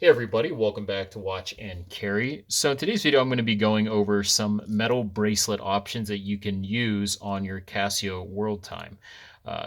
Hey everybody, welcome back to Watch and Carry. So in today's video, I'm going to be going over some metal bracelet options that you can use on your Casio World Time.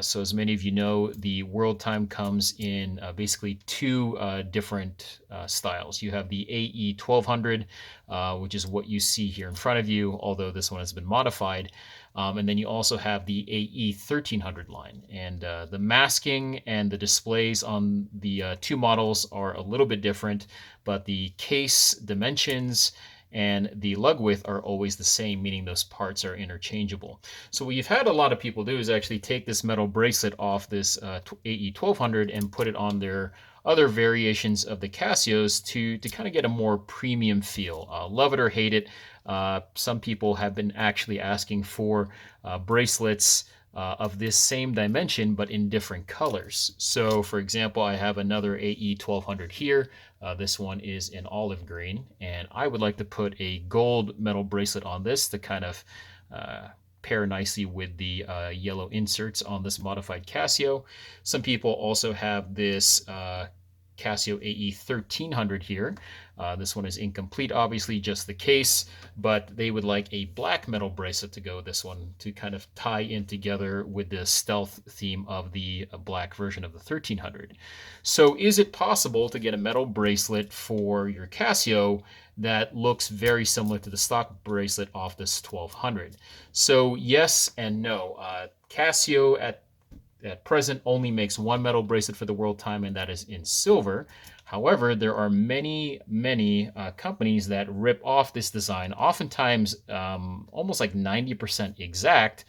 So as many of you know, the World Time comes in basically two different styles. You have the AE 1200, which is what you see here in front of you, although this one has been modified. And then you also have the AE 1300 line. And the masking and the displays on the two models are a little bit different, but the case dimensions and the lug width are always the same, meaning those parts are interchangeable. So what you've had a lot of people do is actually take this metal bracelet off this AE 1200 and put it on their other variations of the Casios to kind of get a more premium feel. Love it or hate it, some people have been actually asking for bracelets of this same dimension but in different colors. So for example, I have another AE 1200 here. This one is in olive green, and I would like to put a gold metal bracelet on this to kind of pair nicely with the yellow inserts on this modified Casio. Some people also have this Casio AE 1300 here. This one is incomplete, obviously, just the case, but they would like a black metal bracelet to go with this one to kind of tie in together with the stealth theme of the black version of the 1300. So is it possible to get a metal bracelet for your Casio that looks very similar to the stock bracelet off this 1200? So yes and no. Casio at present only makes one metal bracelet for the World Time, and that is in silver. However, there are many companies that rip off this design, oftentimes almost like 90% exact.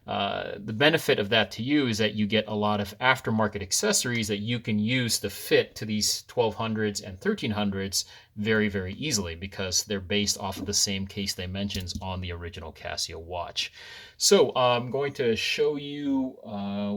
The benefit of that to you is that you get a lot of aftermarket accessories that you can use to fit to these 1200s and 1300s very easily, because they're based off of the same case dimensions on the original Casio watch. So I'm going to show you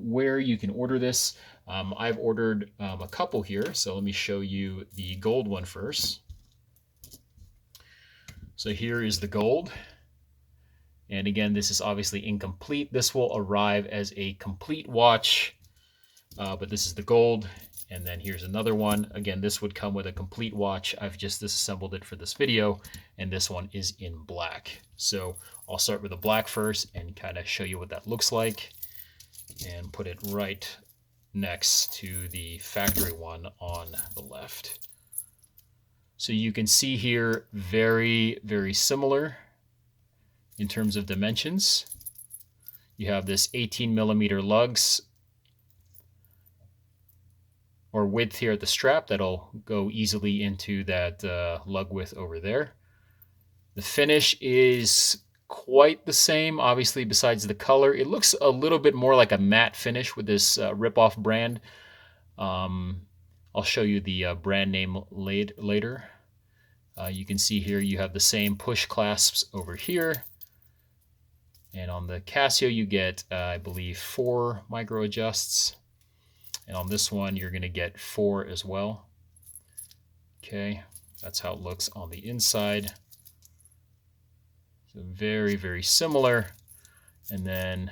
where you can order this. I've ordered a couple here, so let me show you the gold one first. So here is the gold. And again, this is obviously incomplete. This will arrive as a complete watch, but this is the gold. And then here's another one. Again, this would come with a complete watch. I've just disassembled it for this video, and this one is in black. So I'll start with the black first and kind of show you what that looks like, and put it right next to the factory one on the left. So you can see here, very similar in terms of dimensions. You have this 18 millimeter lugs or width here at the strap that'll go easily into that lug width over there. The finish is quite the same, obviously, besides the color. It looks a little bit more like a matte finish with this rip-off brand. I'll show you the brand name later. You can see here you have the same push clasps over here. And on the Casio, you get, I believe, 4 micro adjusts. And on this one, you're going to get 4 as well. Okay, that's how it looks on the inside. So very similar. And then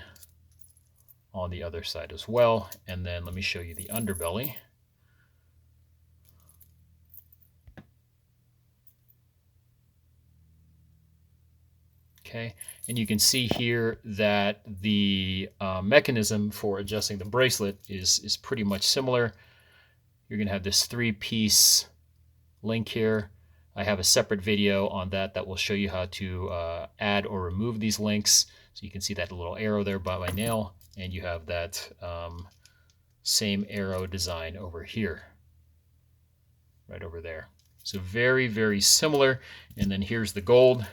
on the other side as well. And then let me show you the underbelly. Okay, and you can see here that the mechanism for adjusting the bracelet is pretty much similar. You're going to have this 3-piece link here. I have a separate video on that will show you how to add or remove these links. So you can see that little arrow there by my nail, and you have that same arrow design over here, right over there. So very similar. And then here's the gold.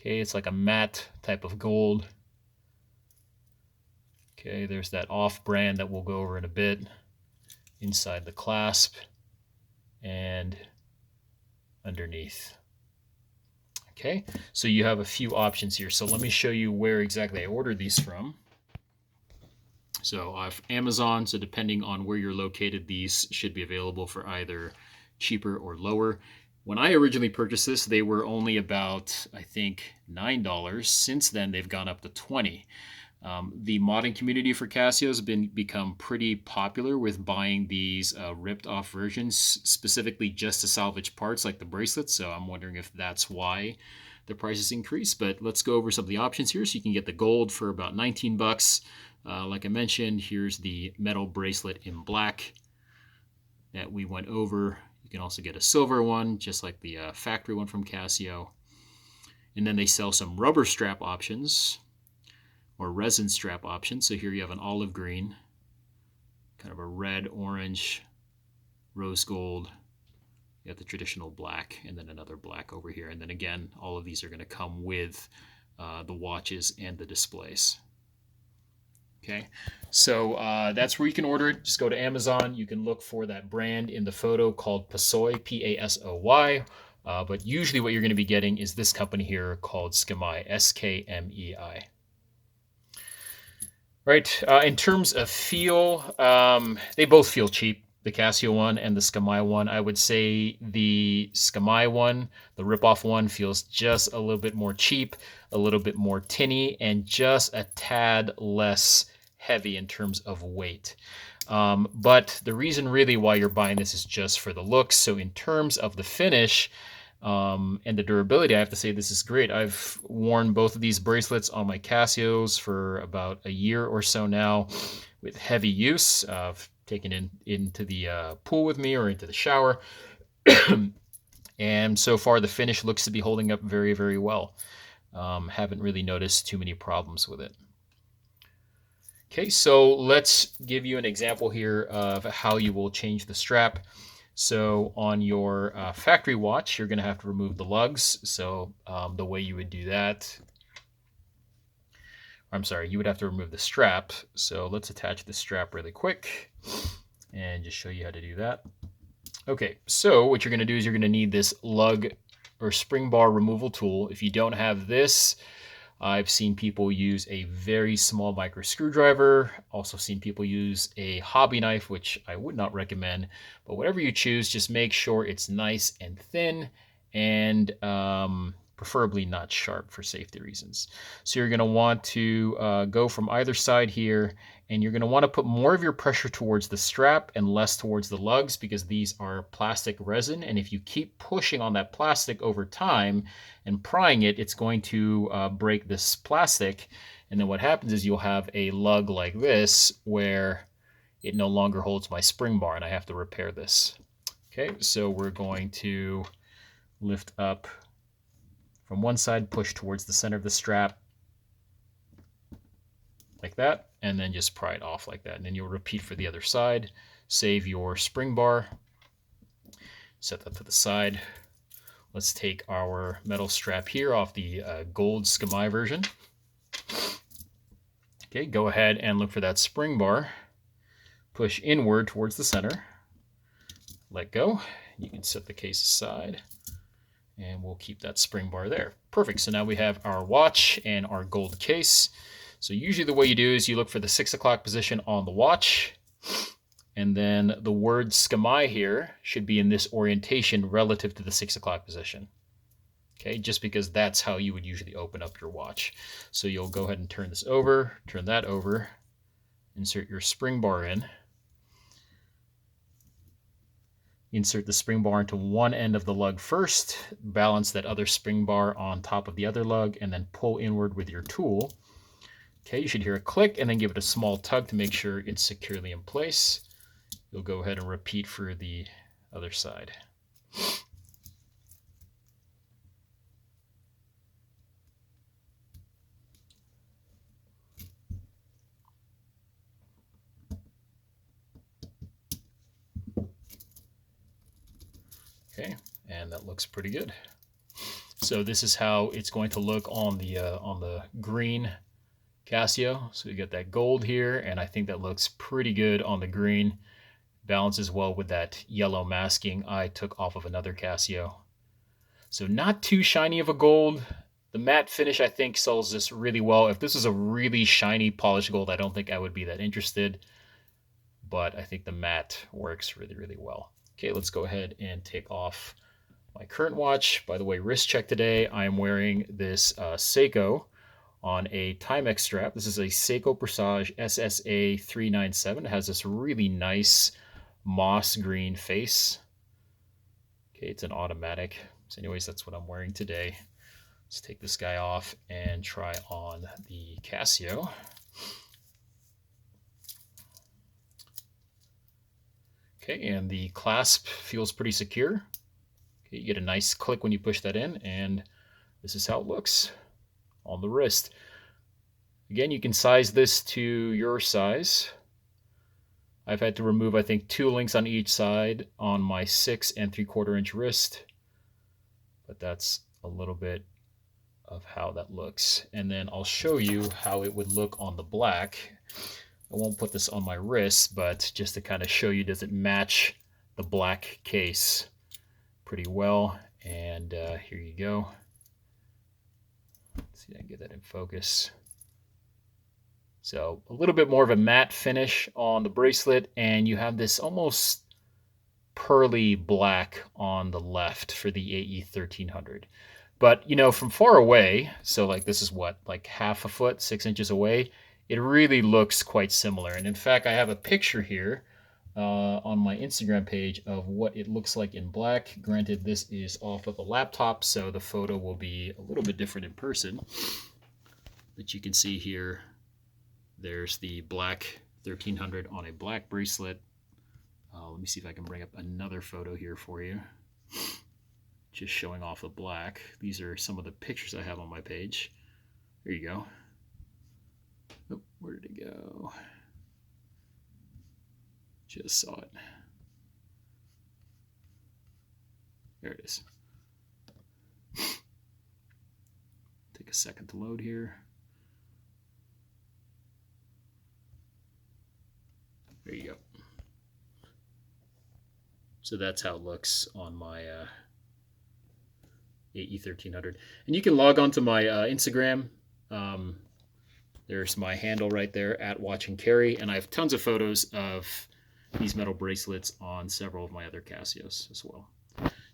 Okay, it's like a matte type of gold. Okay, there's that off brand that we'll go over in a bit inside the clasp and underneath. Okay, so you have a few options here. So let me show you where exactly I ordered these from. So I've Amazon, so depending on where you're located, these should be available for either cheaper or lower. When I originally purchased this, they were only about, I think, $9. Since then, they've gone up to $20. The modding community for Casio has become pretty popular with buying these ripped off versions, specifically just to salvage parts like the bracelets. So I'm wondering if that's why the prices increased. But let's go over some of the options here. So you can get the gold for about 19 bucks. Like I mentioned, here's the metal bracelet in black that we went over. You can also get a silver one, just like the factory one from Casio. And then they sell some rubber strap options or resin strap options. So here you have an olive green, kind of a red, orange, rose gold. You have the traditional black, and then another black over here. And then again, all of these are going to come with the watches and the displays. Okay, so that's where you can order it. Just go to Amazon. You can look for that brand in the photo called Pasoy, Pasoy. But usually what you're going to be getting is this company here called Skmei, Skmei. Right. In terms of feel, they both feel cheap. The Casio one and the Skmei one. I would say the Skmei one, the ripoff one, feels just a little bit more cheap, a little bit more tinny, and just a tad less heavy in terms of weight. But the reason really why you're buying this is just for the looks. So in terms of the finish, and the durability, I have to say this is great. I've worn both of these bracelets on my Casios for about a year or so now with heavy use. I've taken it into the pool with me or into the shower. And so far the finish looks to be holding up very, very well. Haven't really noticed too many problems with it. Okay, so let's give you an example here of how you will change the strap. So on your factory watch, you're going to have to remove the lugs. So the way you would do that, I'm sorry, you would have to remove the strap. So let's attach the strap really quick and just show you how to do that. Okay, so what you're going to do is you're going to need this lug or spring bar removal tool. If you don't have this, I've seen people use a very small micro screwdriver. Also seen people use a hobby knife, which I would not recommend. But whatever you choose, just make sure it's nice and thin and preferably not sharp for safety reasons. So you're going to want to go from either side here, and you're going to want to put more of your pressure towards the strap and less towards the lugs because these are plastic resin. And if you keep pushing on that plastic over time and prying it, it's going to break this plastic. And then what happens is you'll have a lug like this where it no longer holds my spring bar and I have to repair this. Okay, so we're going to lift up from one side, push towards the center of the strap like that, and then just pry it off like that. And then you'll repeat for the other side. Save your spring bar, set that to the side. Let's take our metal strap here off the gold Skmei version. Okay, go ahead and look for that spring bar. Push inward towards the center. Let go. You can set the case aside. And we'll keep that spring bar there. Perfect. So now we have our watch and our gold case. So usually the way you do is you look for the 6 o'clock position on the watch. And then the word Skmei here should be in this orientation relative to the 6 o'clock position. Okay, just because that's how you would usually open up your watch. So you'll go ahead and turn this over, turn that over, insert your spring bar in. Insert the spring bar into one end of the lug first, balance that other spring bar on top of the other lug, and then pull inward with your tool. Okay, you should hear a click and then give it a small tug to make sure it's securely in place. You'll go ahead and repeat for the other side. Okay, and that looks pretty good. So this is how it's going to look on the green Casio. So you get that gold here, and I think that looks pretty good on the green. Balances well with that yellow masking I took off of another Casio. So not too shiny of a gold. The matte finish, I think, sells this really well. If this was a really shiny polished gold, I don't think I would be that interested. But I think the matte works really, really well. Okay, let's go ahead and take off my current watch. By the way, wrist check today. I am wearing this Seiko on a Timex strap. This is a Seiko Presage SSA 397. It has this really nice moss green face. Okay, it's an automatic. So anyways, that's what I'm wearing today. Let's take this guy off and try on the Casio. Okay, and the clasp feels pretty secure. Okay, you get a nice click when you push that in, and this is how it looks on the wrist. Again, you can size this to your size. I've had to remove, I think, 2 links on each side on my 6 3/4 inch wrist, but that's a little bit of how that looks. And then I'll show you how it would look on the black. I won't put this on my wrist, but just to kind of show you, does it match the black case pretty well. And here you go. Let's see if I can get that in focus. So a little bit more of a matte finish on the bracelet, and you have this almost pearly black on the left for the AE 1300. But, you know, from far away, so like this is what, like half a foot, 6 inches away, it really looks quite similar. And in fact, I have a picture here on my Instagram page of what it looks like in black. Granted, this is off of a laptop, so the photo will be a little bit different in person. But you can see here, there's the black 1300 on a black bracelet. Let me see if I can bring up another photo here for you. Just showing off the black. These are some of the pictures I have on my page. There you go. Oh, where did it go? Just saw it. There it is. Take a second to load here. There you go. So that's how it looks on my AE 1300. And you can log on to my Instagram. There's my handle right there, @watchandcarry, and I have tons of photos of these metal bracelets on several of my other Casios as well.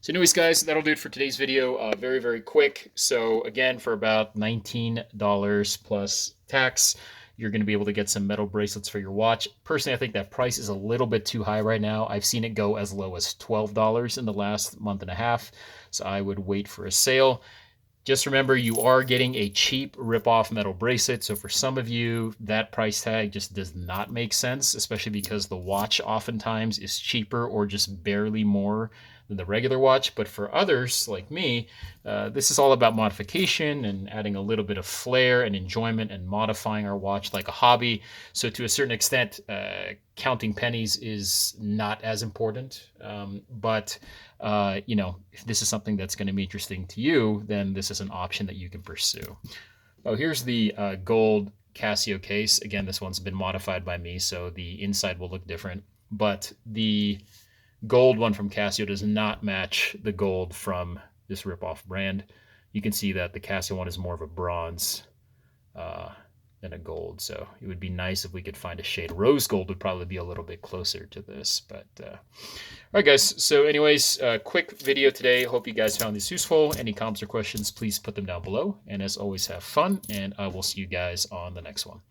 So anyways, guys, that'll do it for today's video. Very, very quick. So again, for about $19 plus tax, you're going to be able to get some metal bracelets for your watch. Personally, I think that price is a little bit too high right now. I've seen it go as low as $12 in the last month and a half. So I would wait for a sale. Just remember, you are getting a cheap rip-off metal bracelet. So for some of you, that price tag just does not make sense, especially because the watch oftentimes is cheaper or just barely more than the regular watch. But for others like me, this is all about modification and adding a little bit of flair and enjoyment and modifying our watch like a hobby. So to a certain extent, counting pennies is not as important. But you know, if this is something that's going to be interesting to you, then this is an option that you can pursue. Oh, here's the gold Casio case. Again, this one's been modified by me, so the inside will look different. But the gold one from Casio does not match the gold from this rip-off brand. You can see that the Casio one is more of a bronze than a gold. So it would be nice if we could find a shade. Rose gold would probably be a little bit closer to this. But all right, guys. So anyways, quick video today. Hope you guys found this useful. Any comments or questions, please put them down below. And as always, have fun. And I will see you guys on the next one.